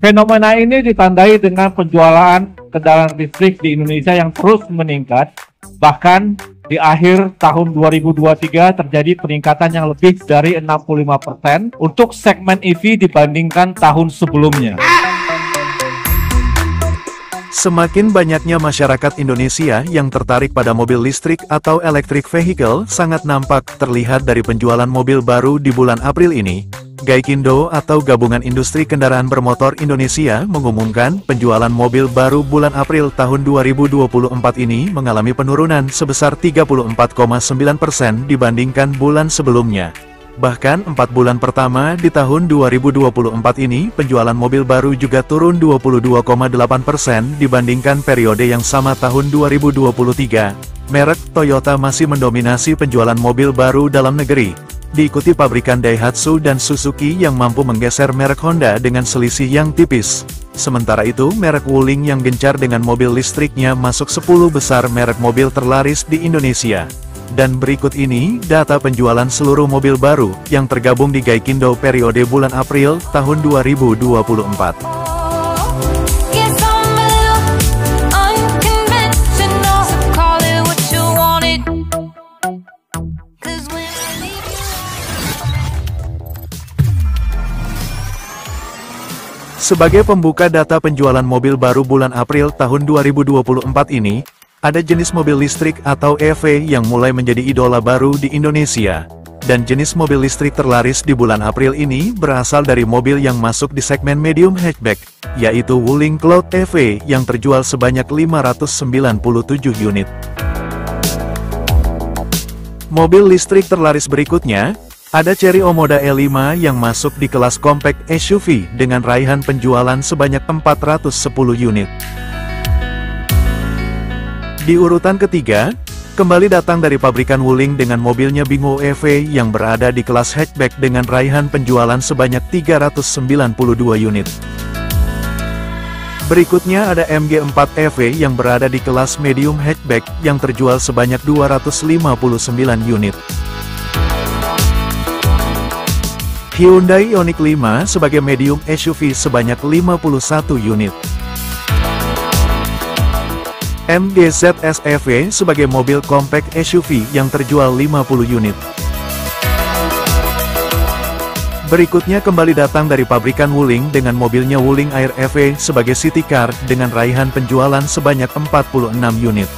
Fenomena ini ditandai dengan penjualan kendaraan listrik di Indonesia yang terus meningkat. Bahkan di akhir tahun 2023 terjadi peningkatan yang lebih dari 65% untuk segmen EV dibandingkan tahun sebelumnya. Semakin banyaknya masyarakat Indonesia yang tertarik pada mobil listrik atau electric vehicle sangat nampak terlihat dari penjualan mobil baru di bulan April ini. Gaikindo atau Gabungan Industri Kendaraan Bermotor Indonesia mengumumkan penjualan mobil baru bulan April tahun 2024 ini mengalami penurunan sebesar 34,9% dibandingkan bulan sebelumnya. Bahkan 4 bulan pertama di tahun 2024 ini penjualan mobil baru juga turun 22,8% dibandingkan periode yang sama tahun 2023. Merek Toyota masih mendominasi penjualan mobil baru dalam negeri, diikuti pabrikan Daihatsu dan Suzuki yang mampu menggeser merek Honda dengan selisih yang tipis. Sementara itu, merek Wuling yang gencar dengan mobil listriknya masuk 10 besar merek mobil terlaris di Indonesia. Dan berikut ini data penjualan seluruh mobil baru yang tergabung di Gaikindo periode bulan April tahun 2024. Sebagai pembuka data penjualan mobil baru bulan April tahun 2024 ini, ada jenis mobil listrik atau EV yang mulai menjadi idola baru di Indonesia. Dan jenis mobil listrik terlaris di bulan April ini berasal dari mobil yang masuk di segmen medium hatchback, yaitu Wuling Cloud EV yang terjual sebanyak 597 unit. Mobil listrik terlaris berikutnya, ada Chery Omoda E5 yang masuk di kelas compact SUV dengan raihan penjualan sebanyak 410 unit. Di urutan ketiga, kembali datang dari pabrikan Wuling dengan mobilnya Bingo EV yang berada di kelas hatchback dengan raihan penjualan sebanyak 392 unit. Berikutnya ada MG4 EV yang berada di kelas medium hatchback yang terjual sebanyak 259 unit. Hyundai Ioniq 5 sebagai medium SUV sebanyak 51 unit. MG ZS EV sebagai mobil compact SUV yang terjual 50 unit. Berikutnya kembali datang dari pabrikan Wuling dengan mobilnya Wuling Air EV sebagai city car dengan raihan penjualan sebanyak 46 unit.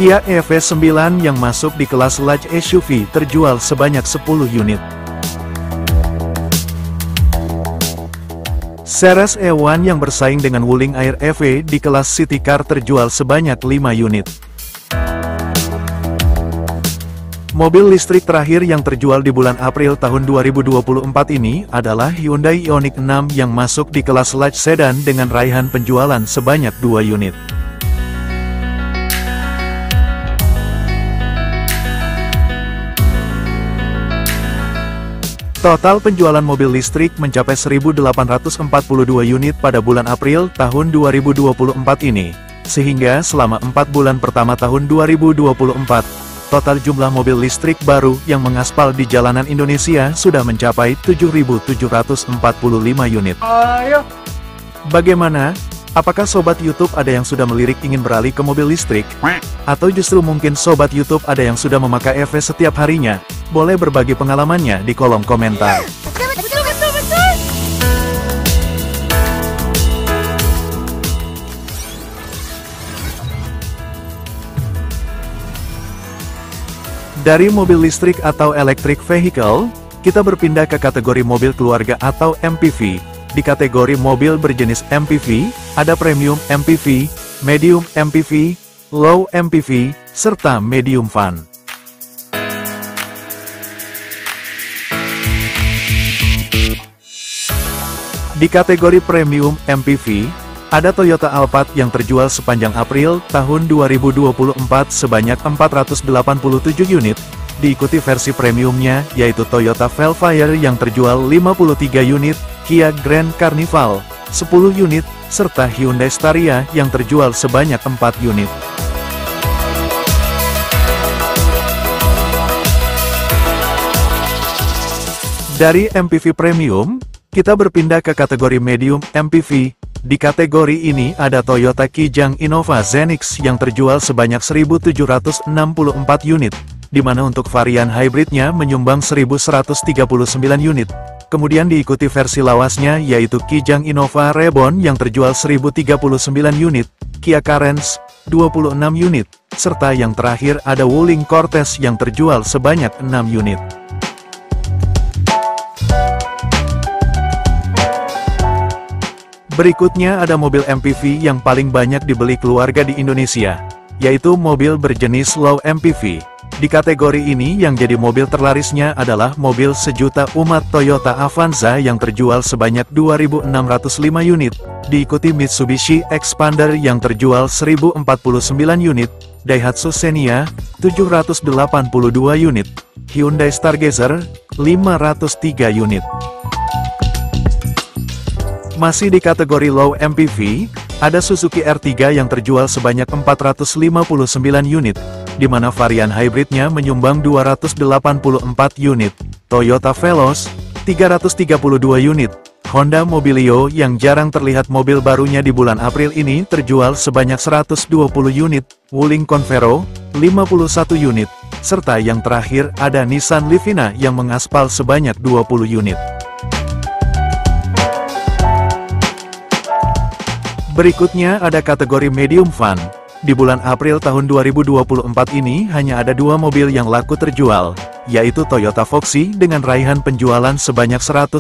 Kia EV9 yang masuk di kelas large SUV terjual sebanyak 10 unit. Ceres E1 yang bersaing dengan Wuling Air EV di kelas city car terjual sebanyak 5 unit. Mobil listrik terakhir yang terjual di bulan April tahun 2024 ini adalah Hyundai Ioniq 6 yang masuk di kelas large sedan dengan raihan penjualan sebanyak 2 unit. Total penjualan mobil listrik mencapai 1.842 unit pada bulan April tahun 2024 ini, sehingga selama 4 bulan pertama tahun 2024, total jumlah mobil listrik baru yang mengaspal di jalanan Indonesia sudah mencapai 7.745 unit. Bagaimana? Apakah Sobat YouTube ada yang sudah melirik ingin beralih ke mobil listrik? Atau justru mungkin Sobat YouTube ada yang sudah memakai EV setiap harinya? Boleh berbagi pengalamannya di kolom komentar. Dari mobil listrik atau electric vehicle, kita berpindah ke kategori mobil keluarga atau MPV. Di kategori mobil berjenis MPV, ada Premium MPV, Medium MPV, Low MPV, serta Medium Van. Di kategori Premium MPV, ada Toyota Alphard yang terjual sepanjang April tahun 2024 sebanyak 487 unit, diikuti versi premiumnya yaitu Toyota Velfire yang terjual 53 unit, Kia Grand Carnival 10 unit, serta Hyundai Staria yang terjual sebanyak 4 unit. Dari MPV Premium, kita berpindah ke kategori Medium MPV. Di kategori ini ada Toyota Kijang Innova Zenix yang terjual sebanyak 1.764 unit, di mana untuk varian hybridnya menyumbang 1.139 unit. Kemudian diikuti versi lawasnya yaitu Kijang Innova Reborn yang terjual 1.039 unit, Kia Carens 26 unit, serta yang terakhir ada Wuling Cortez yang terjual sebanyak 6 unit. Berikutnya ada mobil MPV yang paling banyak dibeli keluarga di Indonesia, yaitu mobil berjenis low MPV. Di kategori ini yang jadi mobil terlarisnya adalah mobil sejuta umat Toyota Avanza yang terjual sebanyak 2.605 unit, diikuti Mitsubishi Expander yang terjual 1.049 unit, Daihatsu Xenia 782 unit, Hyundai Stargazer 503 unit. Masih di kategori low MPV, ada Suzuki R3 yang terjual sebanyak 459 unit, di mana varian hybridnya menyumbang 284 unit, Toyota Veloz 332 unit, Honda Mobilio yang jarang terlihat mobil barunya di bulan April ini terjual sebanyak 120 unit, Wuling Convero 51 unit, serta yang terakhir ada Nissan Livina yang mengaspal sebanyak 20 unit. Berikutnya ada kategori medium van. Di bulan April tahun 2024 ini hanya ada dua mobil yang laku terjual, yaitu Toyota Foxy dengan raihan penjualan sebanyak 159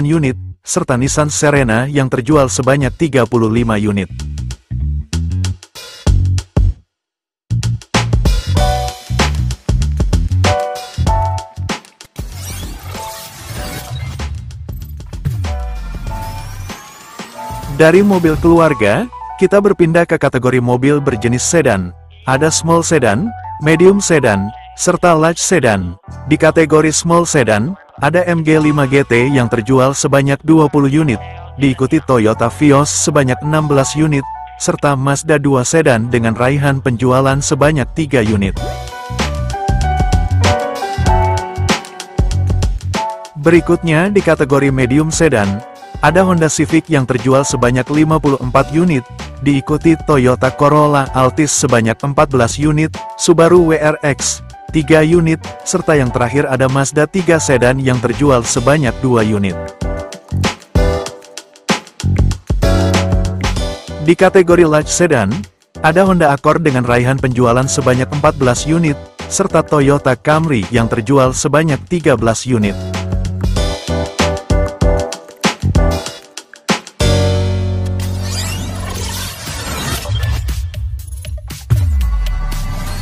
unit, serta Nissan Serena yang terjual sebanyak 35 unit. Dari mobil keluarga, kita berpindah ke kategori mobil berjenis sedan. Ada small sedan, medium sedan, serta large sedan. Di kategori small sedan, ada MG5 GT yang terjual sebanyak 20 unit, diikuti Toyota Vios sebanyak 16 unit, serta Mazda 2 sedan dengan raihan penjualan sebanyak 3 unit. Berikutnya di kategori medium sedan, ada Honda Civic yang terjual sebanyak 54 unit, diikuti Toyota Corolla Altis sebanyak 14 unit, Subaru WRX 3 unit, serta yang terakhir ada Mazda 3 sedan yang terjual sebanyak 2 unit. Di kategori large sedan, ada Honda Accord dengan raihan penjualan sebanyak 14 unit, serta Toyota Camry yang terjual sebanyak 13 unit.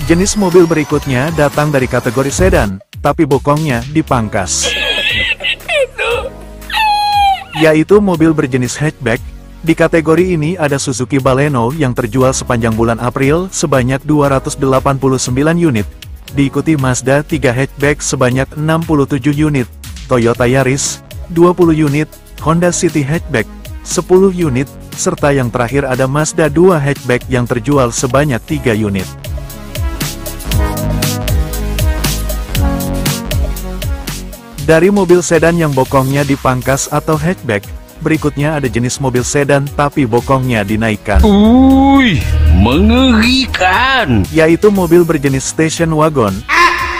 Jenis mobil berikutnya datang dari kategori sedan, tapi bokongnya dipangkas. Yaitu mobil berjenis hatchback. Di kategori ini ada Suzuki Baleno yang terjual sepanjang bulan April sebanyak 289 unit, diikuti Mazda 3 hatchback sebanyak 67 unit, Toyota Yaris 20 unit, Honda City hatchback 10 unit, serta yang terakhir ada Mazda 2 hatchback yang terjual sebanyak 3 unit. Dari mobil sedan yang bokongnya dipangkas atau hatchback, berikutnya ada jenis mobil sedan tapi bokongnya dinaikkan. Mengerikan! Yaitu mobil berjenis station wagon.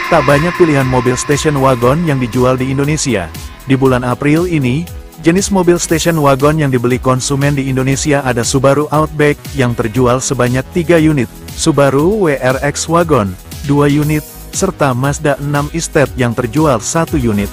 Tak banyak pilihan mobil station wagon yang dijual di Indonesia. Di bulan April ini, jenis mobil station wagon yang dibeli konsumen di Indonesia ada Subaru Outback yang terjual sebanyak 3 unit, Subaru WRX Wagon 2 unit, serta Mazda 6 Estate yang terjual 1 unit.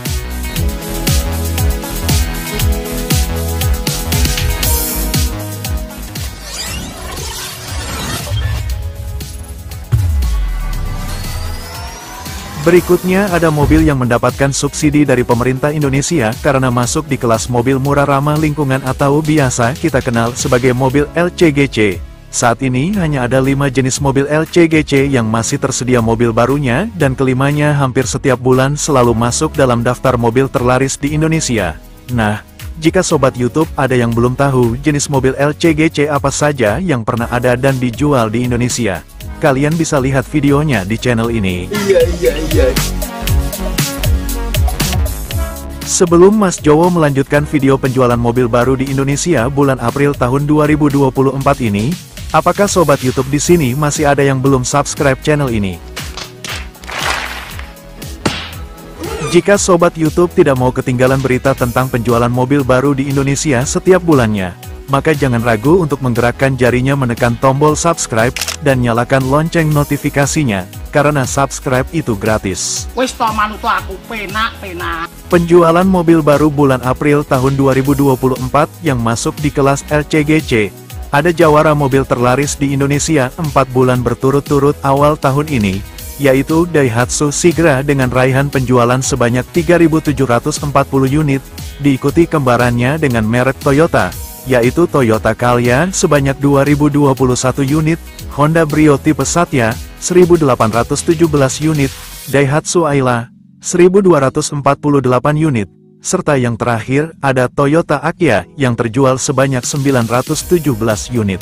Berikutnya ada mobil yang mendapatkan subsidi dari pemerintah Indonesia karena masuk di kelas mobil murah ramah lingkungan atau biasa kita kenal sebagai mobil LCGC. Saat ini hanya ada 5 jenis mobil LCGC yang masih tersedia mobil barunya dan kelimanya hampir setiap bulan selalu masuk dalam daftar mobil terlaris di Indonesia. Nah, jika sobat YouTube ada yang belum tahu jenis mobil LCGC apa saja yang pernah ada dan dijual di Indonesia, kalian bisa lihat videonya di channel ini. Sebelum Mas Jowo melanjutkan video penjualan mobil baru di Indonesia bulan April tahun 2024 ini, apakah sobat YouTube di sini masih ada yang belum subscribe channel ini? Jika sobat YouTube tidak mau ketinggalan berita tentang penjualan mobil baru di Indonesia setiap bulannya, maka jangan ragu untuk menggerakkan jarinya menekan tombol subscribe dan nyalakan lonceng notifikasinya, karena subscribe itu gratis. Penjualan mobil baru bulan April tahun 2024 yang masuk di kelas LCGC. Ada jawara mobil terlaris di Indonesia 4 bulan berturut-turut awal tahun ini, yaitu Daihatsu Sigra dengan raihan penjualan sebanyak 3.740 unit, diikuti kembarannya dengan merek Toyota, yaitu Toyota Calya sebanyak 2.021 unit, Honda Brio tipe Satya 1.817 unit, Daihatsu Ayla 1.248 unit, serta yang terakhir ada Toyota Agya yang terjual sebanyak 917 unit.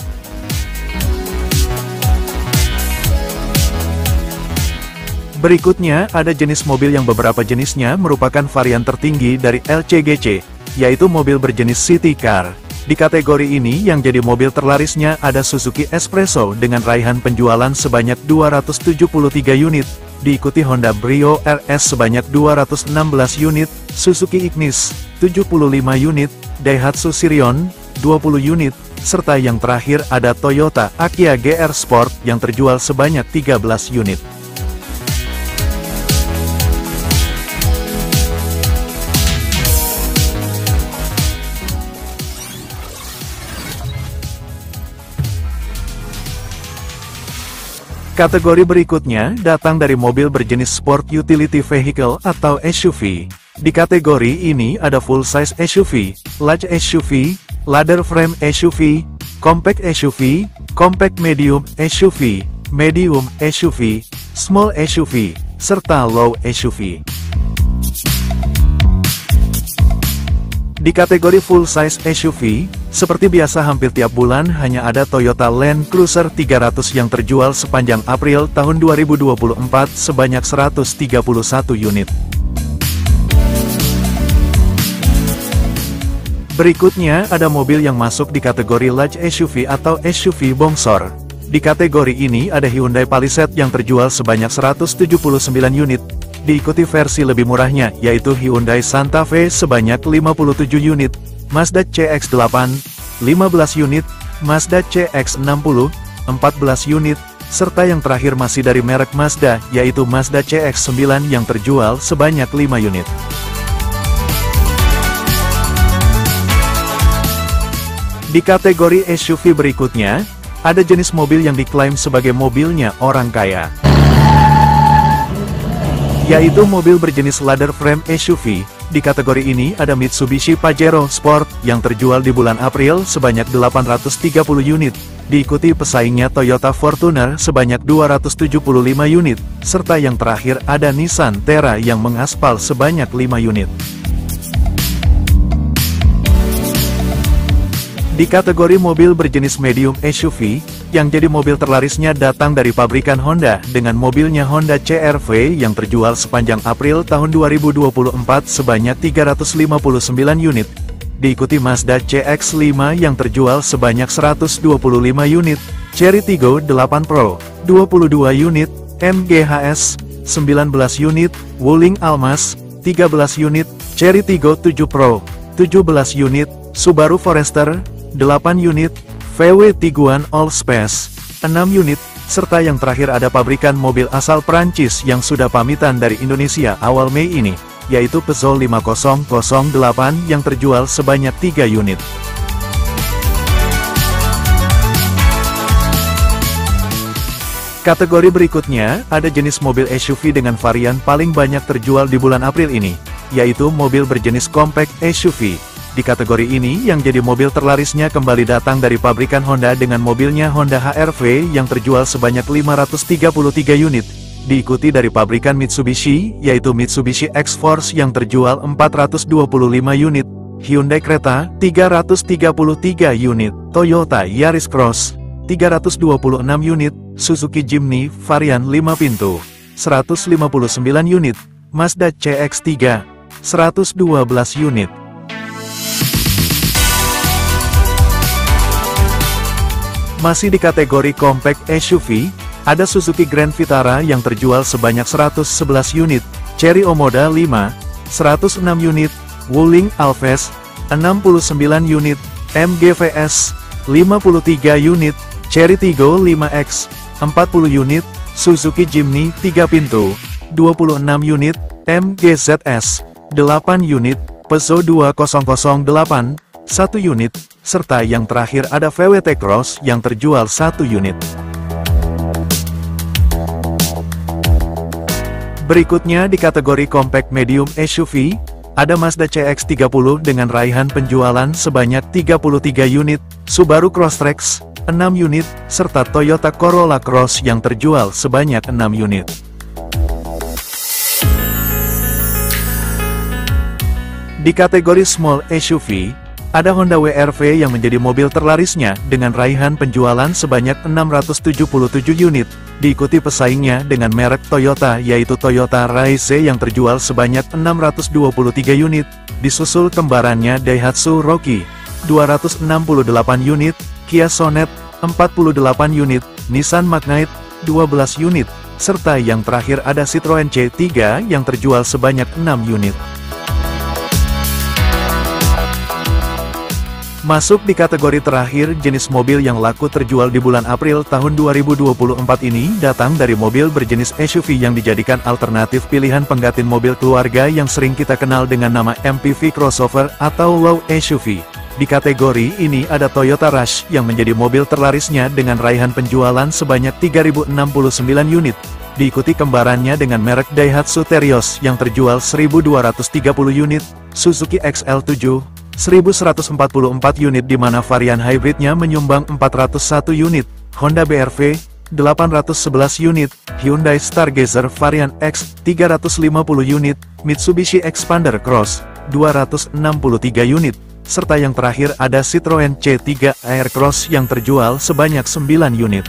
Berikutnya ada jenis mobil yang beberapa jenisnya merupakan varian tertinggi dari LCGC, yaitu mobil berjenis city car. Di kategori ini yang jadi mobil terlarisnya ada Suzuki Espresso dengan raihan penjualan sebanyak 273 unit, diikuti Honda Brio RS sebanyak 216 unit, Suzuki Ignis 75 unit, Daihatsu Sirion 20 unit, serta yang terakhir ada Toyota Agya GR Sport yang terjual sebanyak 13 unit. Kategori berikutnya datang dari mobil berjenis Sport Utility Vehicle atau SUV. Di kategori ini ada full size SUV, large SUV, ladder frame SUV, compact SUV, compact medium SUV, medium SUV, small SUV, serta low SUV. Di kategori full size SUV, seperti biasa hampir tiap bulan hanya ada Toyota Land Cruiser 300 yang terjual sepanjang April tahun 2024 sebanyak 131 unit. Berikutnya ada mobil yang masuk di kategori large SUV atau SUV bongsor. Di kategori ini ada Hyundai Palisade yang terjual sebanyak 179 unit. Diikuti versi lebih murahnya, yaitu Hyundai Santa Fe sebanyak 57 unit, Mazda CX-8, 15 unit, Mazda CX-60, 14 unit, serta yang terakhir masih dari merek Mazda, yaitu Mazda CX-9 yang terjual sebanyak 5 unit. Di kategori SUV berikutnya, ada jenis mobil yang diklaim sebagai mobilnya orang kaya, yaitu mobil berjenis ladder frame SUV. Di kategori ini ada Mitsubishi Pajero Sport yang terjual di bulan April sebanyak 830 unit, diikuti pesaingnya Toyota Fortuner sebanyak 275 unit, serta yang terakhir ada Nissan Terra yang mengaspal sebanyak 5 unit. Di kategori mobil berjenis medium SUV, yang jadi mobil terlarisnya datang dari pabrikan Honda dengan mobilnya Honda CR-V yang terjual sepanjang April tahun 2024 sebanyak 359 unit, diikuti Mazda CX-5 yang terjual sebanyak 125 unit, Chery Tiggo 8 Pro 22 unit, MGHS 19 unit, Wuling Almas 13 unit, Chery Tiggo 7 Pro 17 unit, Subaru Forester 8 unit, VW Tiguan All-Space 6 unit, serta yang terakhir ada pabrikan mobil asal Prancis yang sudah pamitan dari Indonesia awal Mei ini, yaitu Peugeot 5008 yang terjual sebanyak 3 unit. Kategori berikutnya, ada jenis mobil SUV dengan varian paling banyak terjual di bulan April ini, yaitu mobil berjenis compact SUV. Di kategori ini yang jadi mobil terlarisnya kembali datang dari pabrikan Honda dengan mobilnya Honda HR-V yang terjual sebanyak 533 unit, diikuti dari pabrikan Mitsubishi, yaitu Mitsubishi X-Force yang terjual 425 unit, Hyundai Creta 333 unit, Toyota Yaris Cross 326 unit, Suzuki Jimny varian 5 pintu 159 unit, Mazda CX-3 112 unit. Masih di kategori compact SUV, ada Suzuki Grand Vitara yang terjual sebanyak 111 unit, Chery Omoda 5, 106 unit, Wuling Alves, 69 unit, MGVS, 53 unit, Chery Tiggo 5X, 40 unit, Suzuki Jimny 3 pintu, 26 unit, MGZS, 8 unit, Peugeot 2008, 1 unit, serta yang terakhir ada VW T-Cross yang terjual 1 unit. Berikutnya di kategori compact medium SUV, ada Mazda CX-30 dengan raihan penjualan sebanyak 33 unit, Subaru Crosstrek 6 unit, serta Toyota Corolla Cross yang terjual sebanyak 6 unit. Di kategori small SUV, ada Honda WRV yang menjadi mobil terlarisnya dengan raihan penjualan sebanyak 677 unit, diikuti pesaingnya dengan merek Toyota yaitu Toyota Raize yang terjual sebanyak 623 unit, disusul kembarannya Daihatsu Rocky 268 unit, Kia Sonet 48 unit, Nissan Magnite 12 unit, serta yang terakhir ada Citroen C3 yang terjual sebanyak 6 unit. Masuk di kategori terakhir, jenis mobil yang laku terjual di bulan April tahun 2024 ini datang dari mobil berjenis SUV yang dijadikan alternatif pilihan pengganti mobil keluarga yang sering kita kenal dengan nama MPV crossover atau low SUV. Di kategori ini ada Toyota Rush yang menjadi mobil terlarisnya dengan raihan penjualan sebanyak 3.069 unit, diikuti kembarannya dengan merek Daihatsu Terios yang terjual 1.230 unit, Suzuki XL7 1.144 unit di mana varian hybridnya menyumbang 401 unit, Honda BRV 811 unit, Hyundai Stargazer varian X 350 unit, Mitsubishi Expander Cross 263 unit, serta yang terakhir ada Citroen C3 Aircross yang terjual sebanyak 9 unit.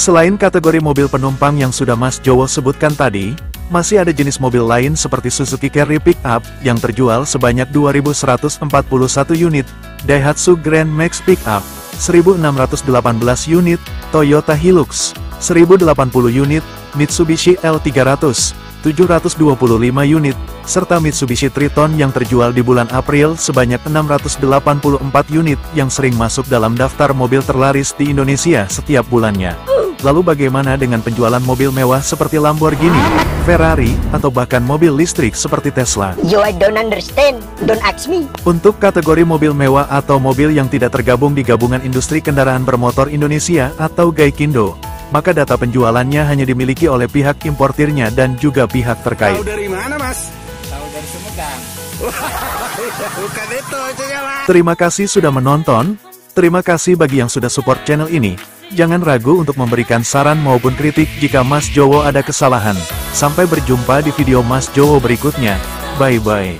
Selain kategori mobil penumpang yang sudah Mas Jowo sebutkan tadi, masih ada jenis mobil lain seperti Suzuki Carry Pickup yang terjual sebanyak 2.141 unit, Daihatsu Grand Max Pickup 1.618 unit, Toyota Hilux 1.080 unit, Mitsubishi L300 725 unit, serta Mitsubishi Triton yang terjual di bulan April sebanyak 684 unit yang sering masuk dalam daftar mobil terlaris di Indonesia setiap bulannya. Lalu bagaimana dengan penjualan mobil mewah seperti Lamborghini, Ferrari, atau bahkan mobil listrik seperti Tesla? I don't understand, don't ask me. Untuk kategori mobil mewah atau mobil yang tidak tergabung di Gabungan Industri Kendaraan Bermotor Indonesia atau Gaikindo, maka data penjualannya hanya dimiliki oleh pihak importirnya dan juga pihak terkait. Tahu dari mana, Mas? Tahu dari Sumedang. Bukan itu, Mas. Terima kasih sudah menonton. Terima kasih bagi yang sudah support channel ini. Jangan ragu untuk memberikan saran maupun kritik jika Mas Jowo ada kesalahan. Sampai berjumpa di video Mas Jowo berikutnya. Bye-bye.